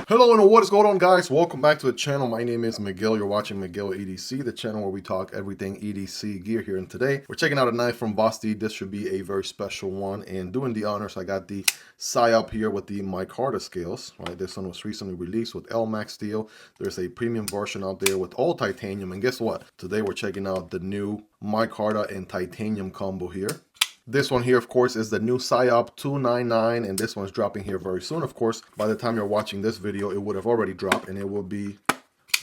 Hello and what is going on, guys? Welcome back to the channel. My name is Miguel. You're watching Miguel EDC, the channel where we talk everything EDC gear here. And today we're checking out a knife from Vosteed. This should be a very special one. And doing the honors, I got the Psyop here with the micarta scales. Right, this one was recently released with LMAX steel. There's a premium version out there with all titanium. And guess what? Today we're checking out the new micarta and titanium combo here. This one here, of course, is the new Psyop 299, and this one's dropping here very soon. Of course, by the time you're watching this video, it would have already dropped, and it will be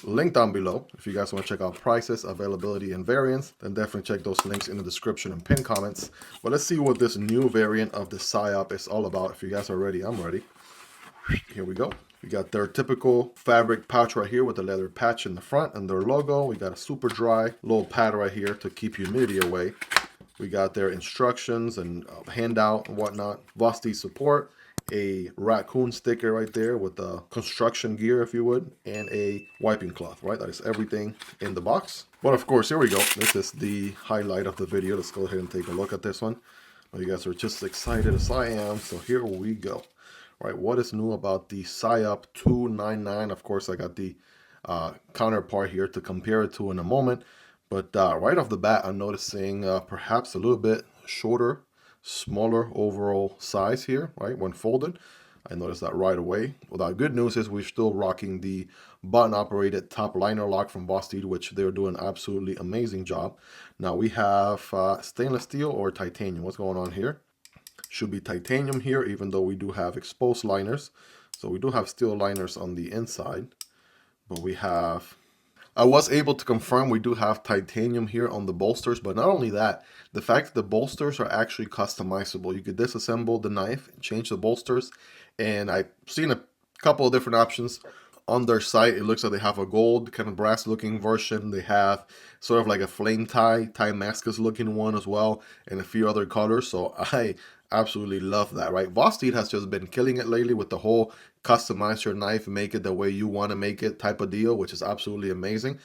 linked down below. If you guys want to check out prices, availability, and variants, then definitely check those links in the description and pinned comments. But let's see what this new variant of the Psyop is all about. If you guys are ready, I'm ready. Here we go. We got their typical fabric pouch right here with the leather patch in the front and their logo. We got a super dry little pad right here to keep humidity away. We got their instructions and handout and whatnot. Vosteed support, a raccoon sticker right there with the construction gear, if you would, and a wiping cloth, right? That is everything in the box. But of course, here we go. This is the highlight of the video. Let's go ahead and take a look at this one. Well, you guys are just excited as I am, so here we go. All right, what is new about the Psyop 299? Of course, I got the counterpart here to compare it to in a moment. But right off the bat, I'm noticing perhaps a little bit shorter, smaller overall size here, right, when folded. I noticed that right away. Well, the good news is we're still rocking the button-operated top liner lock from Vosteed, which they're doing an absolutely amazing job. Now we have stainless steel or titanium. What's going on here? Should be titanium here, even though we do have exposed liners. So we do have steel liners on the inside, but we have... I was able to confirm we do have titanium here on the bolsters, but not only that, the fact that the bolsters are actually customizable. You could disassemble the knife, change the bolsters, and I've seen a couple of different options on their site. It looks like they have a gold kind of brass looking version. They have sort of like a flame tie Damascus looking one as well, and a few other colors. So I absolutely love that, right? Vosteed has just been killing it lately with the whole customize your knife, make it the way you want to make it type of deal, which is absolutely amazing.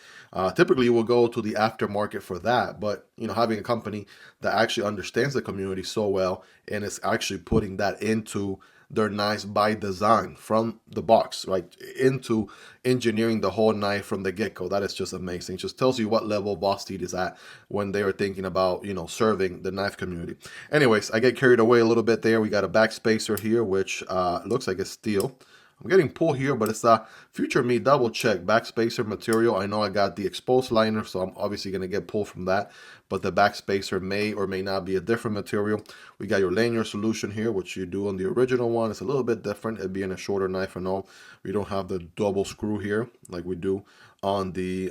Typically you will go to the aftermarket for that, but you know, having a company that actually understands the community so well and is actually putting that into their knives by design from the box, right, into engineering the whole knife from the get-go. That is just amazing. It just tells you what level Vosteed is at when they are thinking about, you know, serving the knife community. Anyways, I get carried away a little bit there. We got a back spacer here, which looks like it's steel. I'm getting pulled here, but it's a future me double check backspacer material. I know I got the exposed liner, so I'm obviously going to get pulled from that, but the backspacer may or may not be a different material. We got your lanyard solution here, which you do on the original one. It's a little bit different, it being a shorter knife and all. We don't have the double screw here like we do on the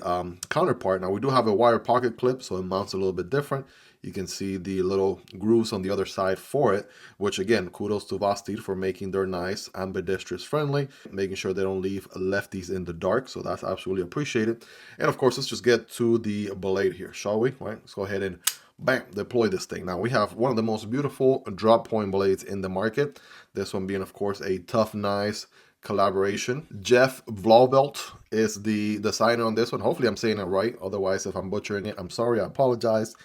counterpart. Now we do have a wire pocket clip, so it mounts a little bit different. You can see the little grooves on the other side for it, which again, kudos to Vosteed for making their knives ambidextrous friendly, making sure they don't leave lefties in the dark. So that's absolutely appreciated. And of course, let's just get to the blade here, shall we? Right, let's go ahead and bam, deploy this thing. Now we have one of the most beautiful drop point blades in the market. This one being, of course, a Tough Knives collaboration. Jeff Vlaubelt is the designer on this one. Hopefully I'm saying it right. Otherwise, if I'm butchering it, I'm sorry, I apologize.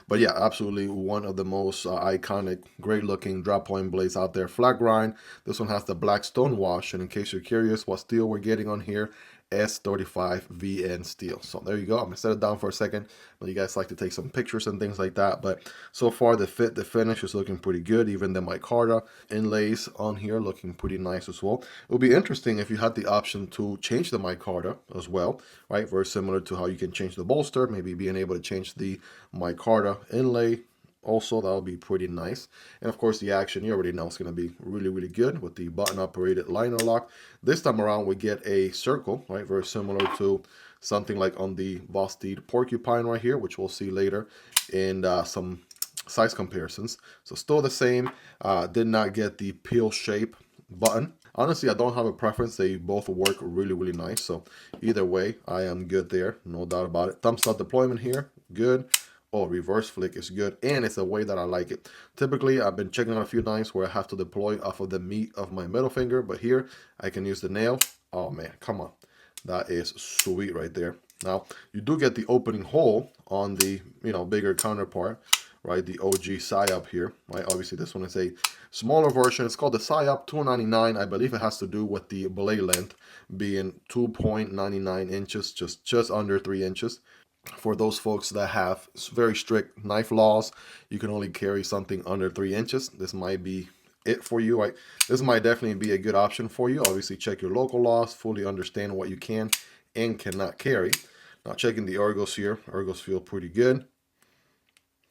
But yeah, absolutely one of the most iconic, great looking drop point blades out there. Flat grind. This one has the black stone wash. And in case you're curious what steel we're getting on here, S35 VN steel. So there you go. I'm gonna set it down for a second. I know you guys like to take some pictures and things like that, but so far the fit, the finish is looking pretty good. Even the micarta inlays on here looking pretty nice as well. It would be interesting if you had the option to change the micarta as well, right? Very similar to how you can change the bolster, maybe being able to change the micarta inlay. Also, that'll be pretty nice. And of course, the action, you already know, it's going to be really, really good with the button-operated liner lock. This time around, we get a circle, right? Very similar to something like on the Vosteed Porcupine right here, which we'll see later in some size comparisons. So still the same. Did not get the peel shape button. Honestly, I don't have a preference. They both work really, really nice. So either way, I am good there. No doubt about it. Thumbs up deployment here. Good. Oh, reverse flick is good, and it's a way that I like it. Typically, I've been checking out a few knives where I have to deploy off of the meat of my middle finger, but here I can use the nail. Oh man, come on. That is sweet right there. Now, you do get the opening hole on the, you know, bigger counterpart, right? The OG Psyop here, right? Obviously, this one is a smaller version. It's called the Psyop 299. I believe it has to do with the blade length being 2.99 inches, just under 3 inches. For those folks that have very strict knife laws, you can only carry something under 3 inches. This might be it for you. Right? This might definitely be a good option for you. Obviously, check your local laws, fully understand what you can and cannot carry. Now, checking the ergos here. Ergos feel pretty good.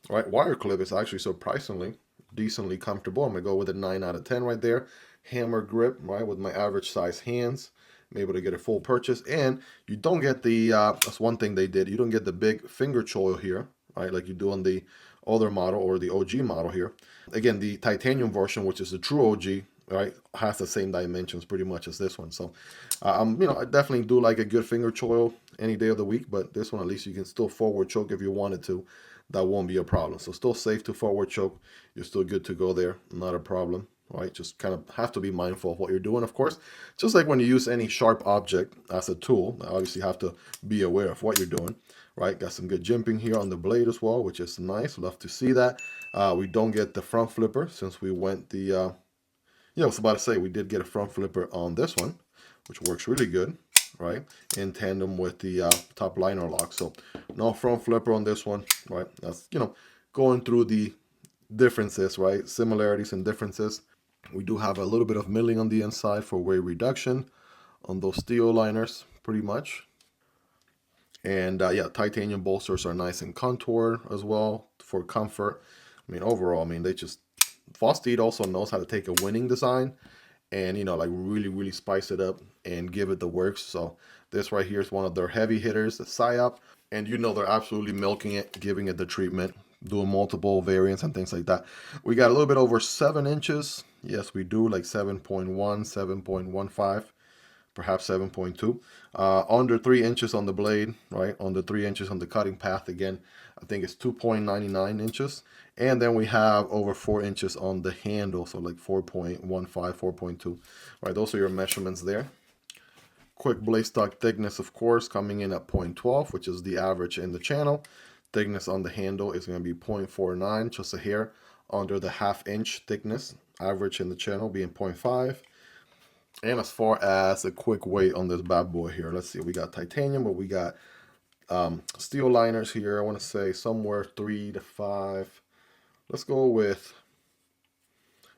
Right, wire clip is actually surprisingly decently comfortable. I'm gonna go with a 9 out of 10 right there. Hammer grip, right, with my average size hands. I'm able to get a full purchase, and you don't get the that's one thing they did. You don't get the big finger choil here, right, like you do on the other model or the OG model here. Again, the titanium version, which is the true OG, right, has the same dimensions pretty much as this one. So, you know, I definitely do like a good finger choil any day of the week, but this one at least you can still forward choke if you wanted to. That won't be a problem. So still safe to forward choke. You're still good to go there. Not a problem. Right? Just kind of have to be mindful of what you're doing, of course. Just like when you use any sharp object as a tool, obviously you have to be aware of what you're doing. Right? Got some good jimping here on the blade as well, which is nice. Love to see that. We don't get the front flipper since we went the, yeah, I was about to say we did get a front flipper on this one, which works really good. Right, in tandem with the top liner lock. So no front flipper on this one, right? That's, you know, going through the differences, right? Similarities and differences. We do have a little bit of milling on the inside for weight reduction on those steel liners, pretty much. And yeah, titanium bolsters are nice and contoured as well for comfort. I mean, overall, I mean, they just, Vosteed also knows how to take a winning design and, you know, like really spice it up and give it the works. So this right here is one of their heavy hitters, the Psyop, and you know they're absolutely milking it, giving it the treatment, doing multiple variants and things like that. We got a little bit over 7 inches. Yes, we do, like 7.1, 7.15, perhaps 7.2. Under 3 inches on the blade, right? Under 3 inches on the cutting path. Again, I think it's 2.99 inches. And then we have over 4 inches on the handle, so like 4.15, 4.2. Right, those are your measurements there. Quick blade stock thickness, of course, coming in at 0.12, which is the average in the channel. Thickness on the handle is going to be 0.49, just a hair under the 1/2 inch thickness. Average in the channel being 0.5. And as far as a quick weight on this bad boy here, let's see, we got titanium, but we got steel liners here. I want to say somewhere 3 to 5. Let's go with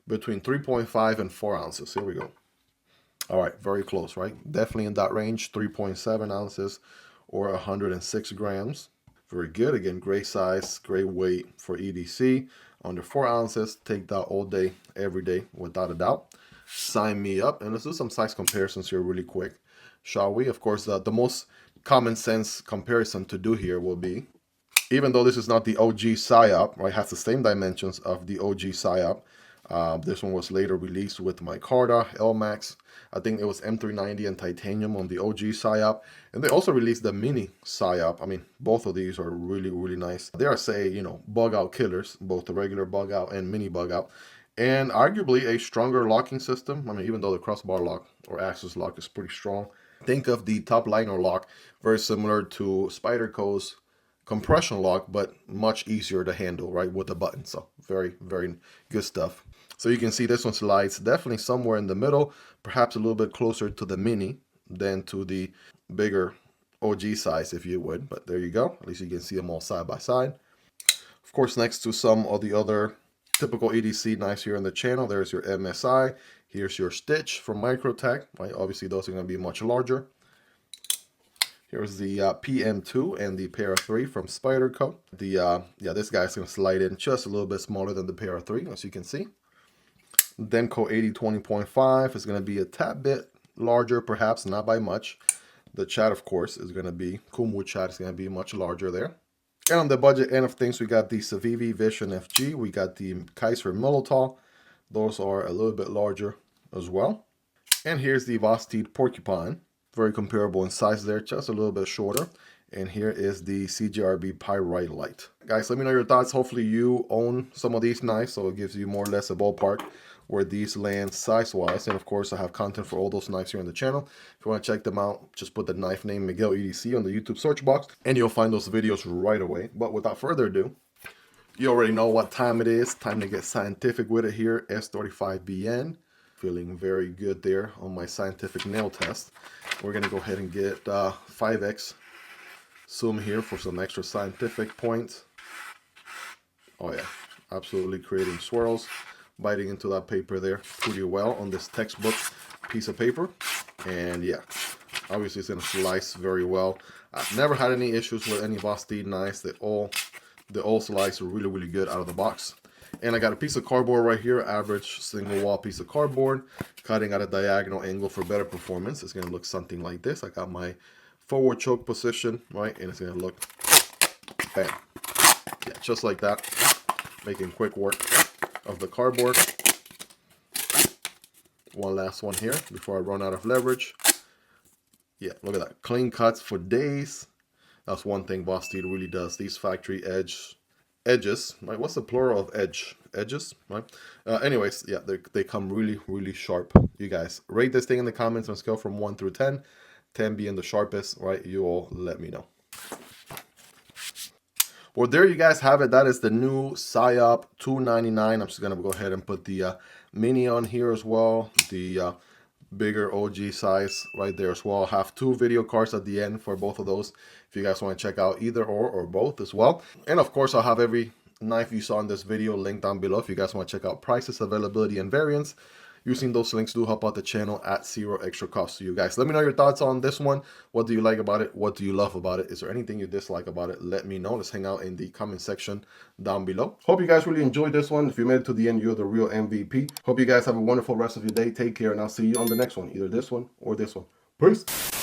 between 3.5 and 4 ounces. Here we go. All right, very close, right? Definitely in that range, 3.7 ounces or 106 grams. Very good. Again, great size, great weight for EDC. Under 4 ounces, take that all day, every day, without a doubt. Sign me up. And let's do some size comparisons here really quick, shall we? Of course, the most common sense comparison to do here will be, even though this is not the OG Psyop, right, has the same dimensions of the OG Psyop. This one was later released with micarta, LMAX. I think it was M390 and titanium on the OG Psyop. And they also released the mini Psyop. I mean, both of these are really nice. They are, say, you know, bug out killers, both the regular bug out and mini bug out. And arguably a stronger locking system. I mean, even though the crossbar lock or axis lock is pretty strong. Think of the top liner lock, very similar to Spyderco's compression lock, but much easier to handle, right, with a button. So very good stuff. So you can see this one slides definitely somewhere in the middle, perhaps a little bit closer to the mini than to the bigger OG size, if you would. But there you go. At least you can see them all side by side. Of course, next to some of the other typical EDC knives here on the channel, there's your MSI. Here's your Stitch from Microtech, right? Obviously, those are going to be much larger. Here's the PM2 and the Para 3 from Spyderco. Yeah, this guy's going to slide in just a little bit smaller than the Para 3, as you can see. Demko AD 20.5 is going to be a tad bit larger, perhaps not by much. The Chad, of course, is going to be, Kunwu Chad is going to be much larger there. And on the budget end of things, we got the Civivi Vision FG. We got the Kizer Militaw. Those are a little bit larger as well. And here's the Vosteed Porcupine. Very comparable in size there, just a little bit shorter. And here is the CJRB Pyrite light. Guys, let me know your thoughts. Hopefully you own some of these knives, so it gives you more or less a ballpark where these land size-wise. And of course, I have content for all those knives here on the channel. If you want to check them out, just put the knife name Miguel EDC on the YouTube search box, and you'll find those videos right away. But without further ado, You already know what time it is. Time to get scientific with it here. S35BN. Feeling very good there on my scientific nail test. We're going to go ahead and get 5x zoom here for some extra scientific points. Oh yeah, absolutely creating swirls. Biting into that paper there pretty well on this textbook piece of paper. And yeah, obviously it's going to slice very well. I've never had any issues with any Vosteed knives. They all slice really good out of the box. And I got a piece of cardboard right here, average single wall piece of cardboard, cutting at a diagonal angle for better performance. It's going to look something like this. I got my forward choke position, right, and it's going to look, bam, yeah, just like that, making quick work of the cardboard. One last one here before I run out of leverage. Yeah, look at that, clean cuts for days. That's one thing Vosteed really does. These factory edges, right? What's the plural of edge? Edges, right? Anyways, yeah, they come really sharp. You guys rate this thing in the comments on a scale from 1 through 10. 10 being the sharpest, right? You all let me know. Well, there you guys have it. That is the new Psyop 299. I'm just gonna go ahead and put the mini on here as well. The bigger OG size right there as well. I'll have 2 video cards at the end for both of those if you guys want to check out either or both as well. And of course, I'll have every knife you saw in this video linked down below if you guys want to check out prices, availability, and variants. Using those links do help out the channel at 0 extra cost to you guys. Let me know your thoughts on this one. What do you like about it? What do you love about it? Is there anything you dislike about it? Let me know. Let's hang out in the comment section down below. Hope you guys really enjoyed this one. If you made it to the end, you're the real MVP. Hope you guys have a wonderful rest of your day. Take care, and I'll see you on the next one. Either this one or this one. Peace.